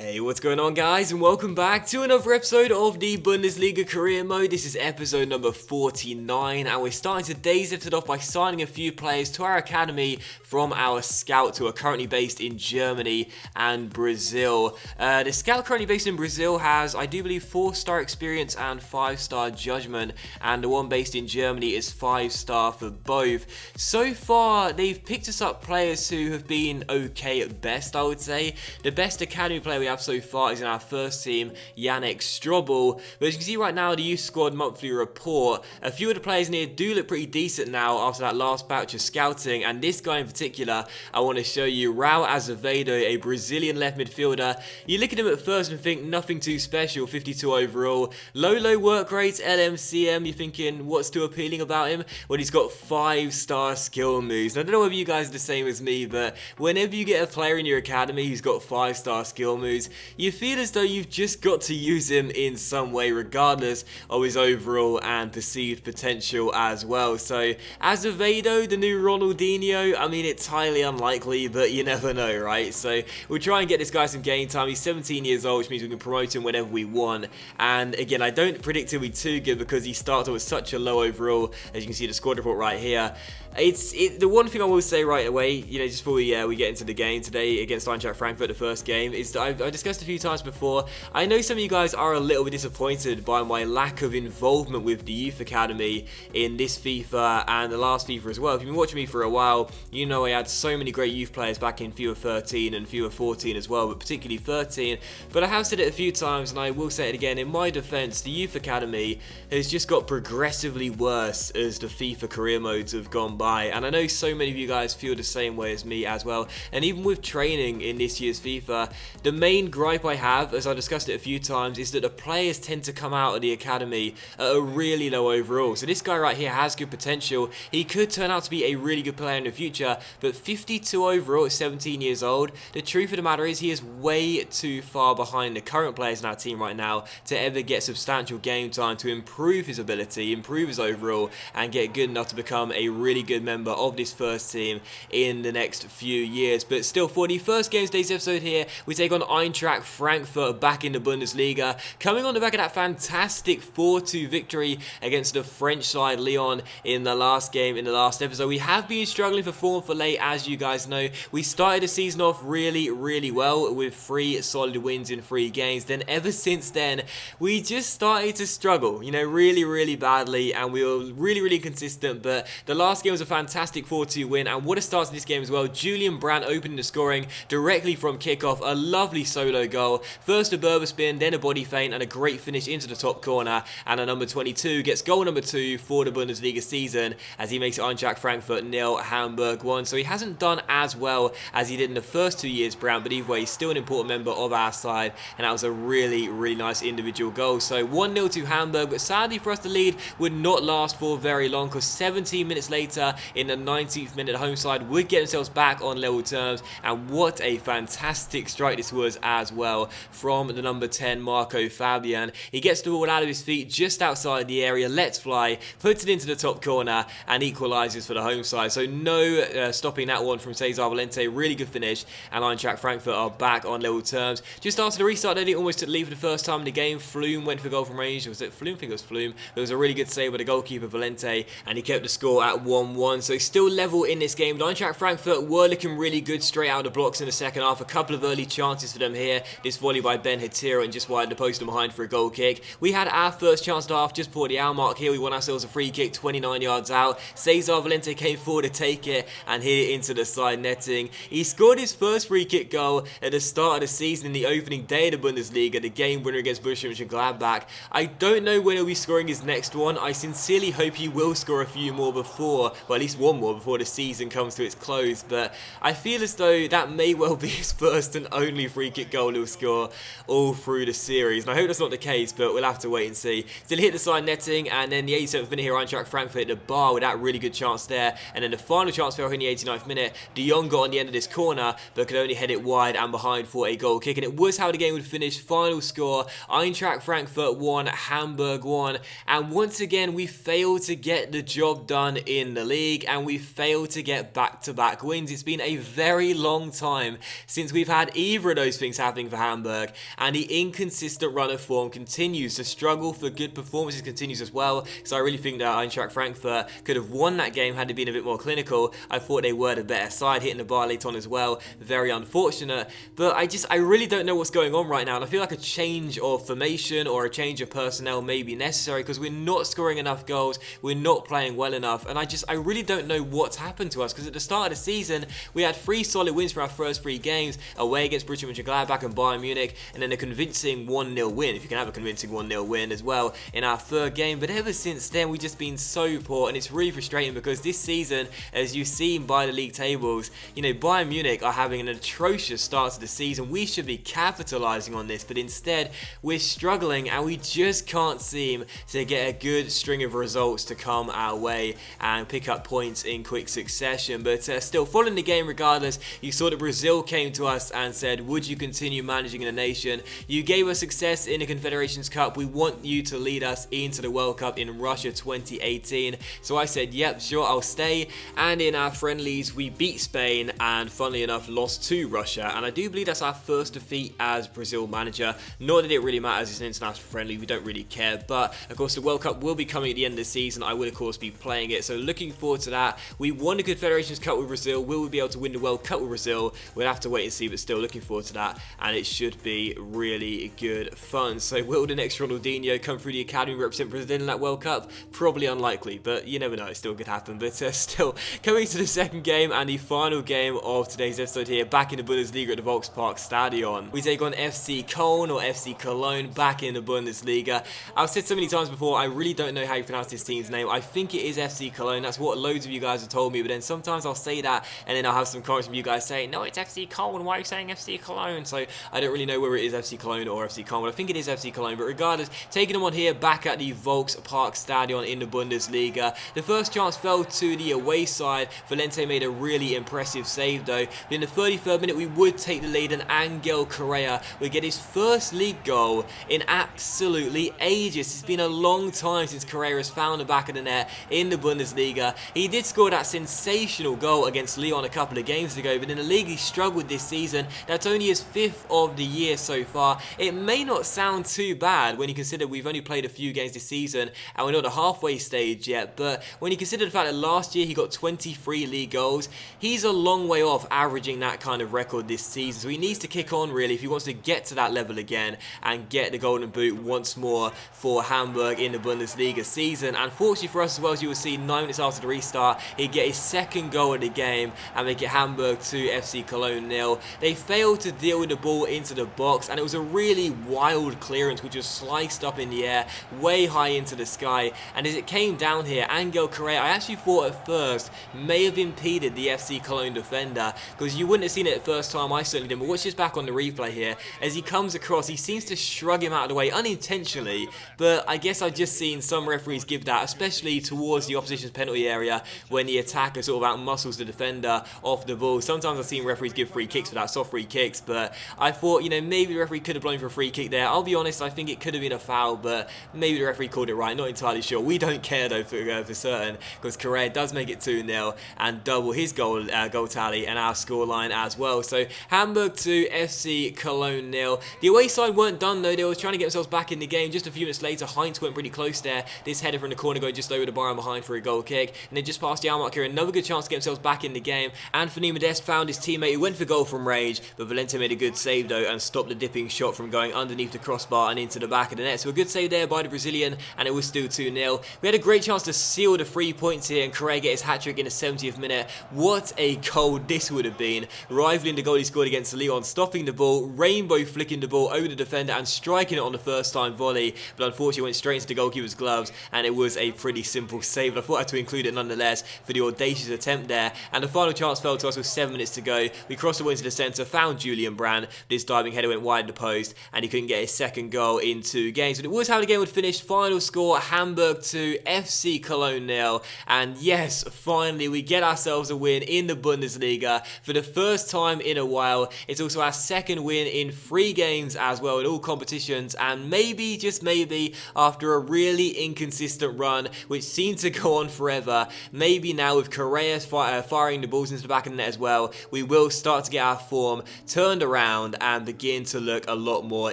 Hey, what's going on guys, and welcome back to another episode of the Bundesliga Career Mode. This is episode number 49, and we're starting today's episode off by signing a few players to our academy from our scouts who are currently based in Germany and Brazil. The scout currently based in Brazil has, I do believe, 4-star experience and 5-star judgment, and the one based in Germany is 5-star for both. So far, they've picked us up players who have been okay at best, I would say. The best academy player we have so far is in our first team, Yannick Strobel. But as you can see right now, the youth squad monthly report, a few of the players in here do look pretty decent now after that last batch of scouting, and this guy in particular, I want to show you, Raul Azevedo, a Brazilian left midfielder. You look at him at first and think nothing too special, 52 overall, low work rates, LMCM, you're thinking what's too appealing about him? Well, he's got 5-star skill moves. Now, I don't know whether you guys are the same as me, but whenever you get a player in your academy who's got 5-star skill moves, you feel as though you've just got to use him in some way regardless of his overall and perceived potential as well. So Azevedo, the new Ronaldinho, I mean, it's highly unlikely, but you never know, right? So we'll try and get this guy some game time. He's 17 years old, which means we can promote him whenever we want. And again, I don't predict he'll be too good because he started with such a low overall. As you can see the squad report right here. The one thing I will say right away, just before we get into the game today against Eintracht Frankfurt, the first game, is that I've discussed a few times before. I know some of you guys are a little bit disappointed by my lack of involvement with the youth academy in this FIFA and the last FIFA as well. If you've been watching me for a while, you know I had so many great youth players back in FIFA 13 and FIFA 14 as well, but particularly 13. But I have said it a few times, and I will say it again. In my defense, the youth academy has just got progressively worse as the FIFA career modes have gone by, and I know so many of you guys feel the same way as me as well. And even with training in this year's FIFA, the main gripe I have, as I discussed it a few times, is that the players tend to come out of the academy at a really low overall. So this guy right here has good potential. He could turn out to be a really good player in the future, but 52 overall at 17 years old, the truth of the matter is he is way too far behind the current players in our team right now to ever get substantial game time to improve his ability, improve his overall, and get good enough to become a really good member of this first team in the next few years. But still, for the first game of today's episode here, we take on Eintracht Frankfurt back in the Bundesliga, coming on the back of that fantastic 4-2 victory against the French side Lyon in the last game, in the last episode. We have been struggling for form for late, as you guys know. We started the season off really well with 3 solid wins in 3 games. Then ever since then, we just started to struggle, really badly, and we were really inconsistent. But the last game was a fantastic 4-2 win, and what a start to this game as well. Julian Brandt opening the scoring directly from kickoff, a lovely solo goal. First a Berber spin, then a body feint, and a great finish into the top corner, and a number 22 gets goal number 2 for the Bundesliga season as he makes it Eintracht Frankfurt 0, Hamburg 1. So he hasn't done as well as he did in the first 2 years, Brandt, but either way, he's still an important member of our side, and that was a really nice individual goal. So 1-0 to Hamburg, but sadly for us, the lead would not last for very long, because 17 minutes later, in the 19th minute, the home side would get themselves back on level terms, and what a fantastic strike this was as well from the number 10, Marco Fabian. He gets the ball out of his feet just outside the area, lets fly, puts it into the top corner, and equalises for the home side. So no stopping that one from Cesar Valente. Really good finish, and Eintracht Frankfurt are back on level terms. Just after the restart, they almost took the lead for the first time in the game. Flume went for goal from range. Was it Flume? I think it was Flume. There was a really good save by the goalkeeper Valente, and he kept the score at 1-1. So still level in this game. Eintracht Frankfurt were looking really good straight out of the blocks in the second half. A couple of early chances for them here. This volley by Ben Hatira and just wide the post and behind for a goal kick. We had our first chance to half just before the hour mark here. We won ourselves a free kick 29 yards out. Cesar Valente came forward to take it and hit it into the side netting. He scored his first free kick goal at the start of the season in the opening day of the Bundesliga, the game winner against Borussia Mönchengladbach. I don't know when he'll be scoring his next one. I sincerely hope he will score a few more before, well, at least one more before the season comes to its close, but I feel as though that may well be his first and only free kick goal he'll score all through the series, and I hope that's not the case, but we'll have to wait and see. Still hit the side netting, and then the 87th minute here, Eintracht Frankfurt hit the bar with that really good chance there, and then the final chance fell in the 89th minute. De Jong got on the end of this corner, but could only head it wide and behind for a goal kick, and it was how the game would finish. Final score, Eintracht Frankfurt 1, Hamburg 1, and once again we failed to get the job done in the league, and we failed to get back-to-back wins. It's been a very long time since we've had either of those things things happening for Hamburg, and the inconsistent run of form continues. The struggle for good performances continues as well, so I really think that Eintracht Frankfurt could have won that game had they been a bit more clinical. I thought they were the better side, hitting the bar late on as well. Very unfortunate, but I really don't know what's going on right now, and I feel like a change of formation or a change of personnel may be necessary because we're not scoring enough goals, we're not playing well enough, and I really don't know what's happened to us, because at the start of the season we had 3 solid wins for our first 3 games, away against Borussia Mönchengladbach and Bayern Munich, and then a convincing 1-0 win, if you can have a convincing 1-0 win as well in our 3rd game. But ever since then we've just been so poor, and it's really frustrating because this season, as you've seen by the league tables, you know, Bayern Munich are having an atrocious start to the season. We should be capitalising on this, but instead we're struggling, and we just can't seem to get a good string of results to come our way and pick up points in quick succession. But still, following the game regardless, you saw that Brazil came to us and said, would you continue managing the nation? You gave us success in the Confederations Cup, we want you to lead us into the World Cup in Russia 2018. So I said, yep, sure, I'll stay. And in our friendlies we beat Spain and funnily enough lost to Russia, and I do believe that's our first defeat as Brazil manager. Nor did it really matter as it's an international friendly, we don't really care. But of course the World Cup will be coming at the end of the season. I will of course be playing it, so looking forward to that. We won the Confederations Cup with Brazil. Will we be able to win the World Cup with Brazil? We'll have to wait and see, but still looking forward to that, and it should be really good fun. So will the next Ronaldinho come through the academy and represent Brazil in that World Cup? Probably unlikely, but you never know, it still could happen. But still, coming to the second game and the final game of today's episode here, back in the Bundesliga at the Volkspark Stadion. We take on FC Köln or FC Cologne back in the Bundesliga. I've said so many times before, I really don't know how you pronounce this team's name. I think it is FC Cologne. That's what loads of you guys have told me, but then sometimes I'll say that and then I'll have some comments from you guys saying, no, it's FC Köln, why are you saying FC Cologne? So I don't really know whether it is FC Cologne or FC Köln, but I think it is FC Cologne. But regardless, taking them on here back at the Volkspark Stadion in the Bundesliga. The first chance fell to the away side. Valente made a really impressive save though. But in the 33rd minute we would take the lead, and Angel Correa would get his first league goal in absolutely ages. It's been a long time since Correa has found the back of the net in the Bundesliga. He did score that sensational goal against Lyon a couple of games ago, but in the league he struggled this season. That's only his 5th of the year so far. It may not sound too bad when you consider we've only played a few games this season and we're not at the halfway stage yet, but when you consider the fact that last year he got 23 league goals, he's a long way off averaging that kind of record this season. So he needs to kick on really if he wants to get to that level again and get the golden boot once more for Hamburg in the Bundesliga season. And fortunately for us as well, as you will see, 9 minutes after the restart, he'd get his 2nd goal of the game and make it Hamburg 2, FC Cologne 0. They failed to deal with the ball into the box, and it was a really wild clearance which was sliced up in the air way high into the sky. And as it came down here, Angel Correa, I actually thought at first may have impeded the FC Cologne defender, because you wouldn't have seen it at first time, I certainly didn't, but watch this back on the replay here. As he comes across, he seems to shrug him out of the way unintentionally, but I guess I've just seen some referees give that, especially towards the opposition's penalty area when the attacker sort of outmuscles the defender off the ball. Sometimes I've seen referees give free kicks for that, soft free kicks, but I thought, you know, maybe the referee could have blown for a free kick there. I'll be honest, I think it could have been a foul, but maybe the referee called it right, not entirely sure. We don't care though for certain, because Correa does make it 2-0 and double his goal tally and our scoreline as well. So Hamburg 2, FC Cologne 0. The away side weren't done though, they were trying to get themselves back in the game. Just a few minutes later, Heinz went pretty close there. This header from the corner going just over the bar and behind for a goal kick, and then just past the Yarmark here, another good chance to get themselves back in the game. Anthony Modeste found his teammate who went for goal from range, but Valente made a good save though and stopped the dipping shot from going underneath the crossbar and into the back of the net. So a good save there by the Brazilian, and it was still 2-0. We had a great chance to seal the 3 points here, and Correa get his hat-trick in the 70th minute. What a goal this would have been, rivaling the goal he scored against Lyon, stopping the ball, rainbow flicking the ball over the defender and striking it on the first time volley, but unfortunately went straight into the goalkeeper's gloves, and it was a pretty simple save. I thought I had to include it nonetheless for the audacious attempt there. And the final chance fell to us with 7 minutes to go. We crossed the ball into the centre, found Julian Brand, this diving header went wide of the post, and he couldn't get his 2nd goal in 2 games. But it was how the game would finish. Final score, Hamburg 2, FC Cologne 0. And yes, finally we get ourselves a win in the Bundesliga for the first time in a while. It's also our 2nd win in 3 games as well in all competitions, and maybe, just maybe, after a really inconsistent run which seemed to go on forever, maybe now with Correa firing the balls into the back of the net as well, we will start to get our form turned around and begin to look a lot more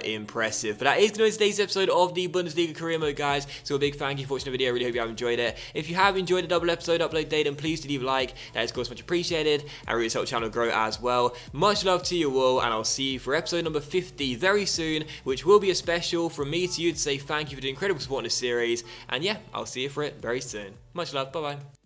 impressive. But that is going to be today's episode of the Bundesliga career mode, guys. So a big thank you for watching the video. I really hope you have enjoyed it. If you have enjoyed the double episode upload day, then please do leave a like. That is of course much appreciated and really helps the channel grow as well. Much love to you all, and I'll see you for episode number 50 very soon, which will be a special from me to you to say thank you for the incredible support in this series. And yeah, I'll see you for it very soon. Much love. Bye bye.